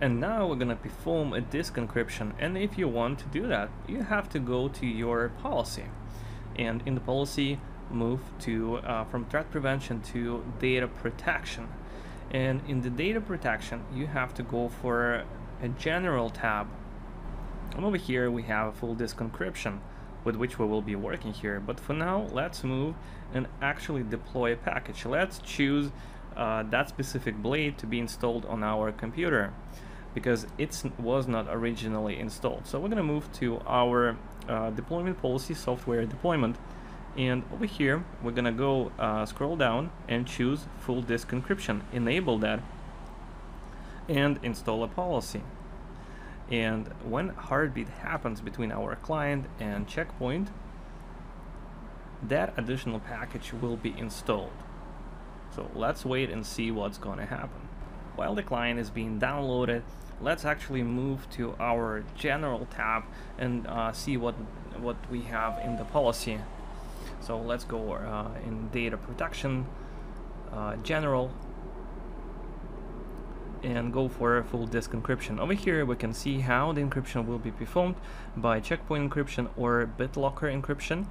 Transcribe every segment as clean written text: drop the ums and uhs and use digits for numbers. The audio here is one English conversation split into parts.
And now we're gonna perform a disk encryption, and if you want to do that, you have to go to your policy, and in the policy move to from threat prevention to data protection, and in the data protection you have to go for a general tab, and over here we have a full disk encryption with which we will be working here. But for now, let's move and actually deploy a package. Let's choose that specific blade to be installed on our computer because it was not originally installed. So we're going to move to our deployment policy, software deployment, and over here we're going to go scroll down and choose full disk encryption, enable that, and install a policy. And when heartbeat happens between our client and checkpoint, that additional package will be installed. So let's wait and see what's going to happen. While the client is being downloaded, let's actually move to our general tab and see what we have in the policy. So let's go in data protection, general, and go for a full disk encryption. Over here we can see how the encryption will be performed by checkpoint encryption or BitLocker encryption.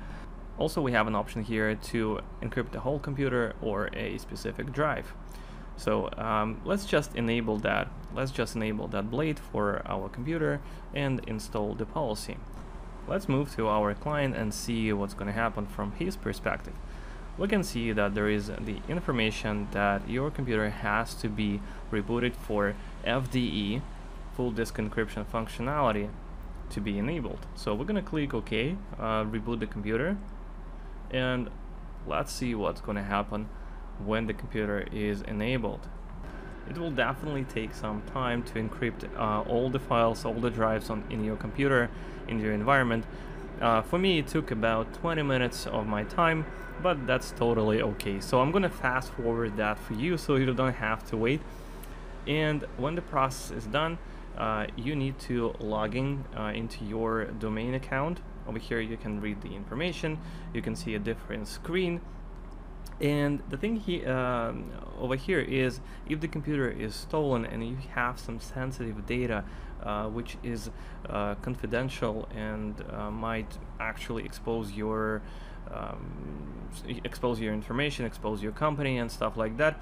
Also, we have an option here to encrypt the whole computer or a specific drive. So let's just enable that. Let's just enable that blade for our computer and install the policy. Let's move to our client and see what's going to happen from his perspective. We can see that there is the information that your computer has to be rebooted for FDE, full disk encryption functionality, to be enabled. So we're going to click OK, reboot the computer, and let's see what's going to happen when the computer is enabled. It will definitely take some time to encrypt all the files, all the drives in your computer, in your environment. For me, it took about 20 minutes of my time, but that's totally okay. So I'm gonna fast forward that for you so you don't have to wait. And when the process is done, you need to log in into your domain account. Over here you can read the information, you can see a different screen. And the thing over here is, if the computer is stolen and you have some sensitive data which is confidential and might actually expose your information, expose your company and stuff like that,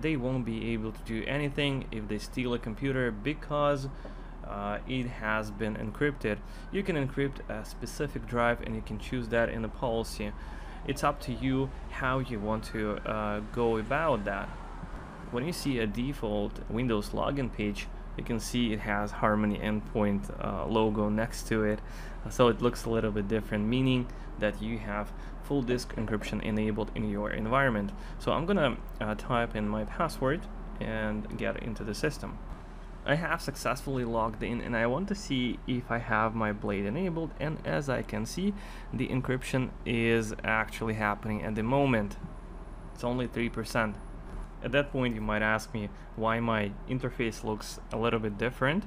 they won't be able to do anything if they steal a computer because it has been encrypted. You can encrypt a specific drive and you can choose that in the policy. It's up to you how you want to go about that. When you see a default Windows login page, you can see it has Harmony Endpoint logo next to it, so it looks a little bit different, meaning that you have full disk encryption enabled in your environment. So I'm gonna type in my password and get into the system. I have successfully logged in and I want to see if I have my blade enabled, and as I can see, the encryption is actually happening at the moment. It's only 3%. At that point you might ask me why my interface looks a little bit different.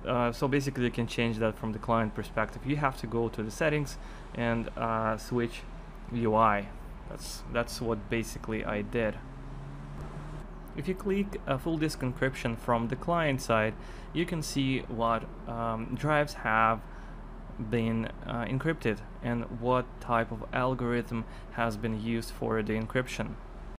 So basically you can change that from the client perspective. You have to go to the settings and switch UI. That's what basically I did. If you click full disk encryption from the client side, you can see what drives have been encrypted and what type of algorithm has been used for the encryption.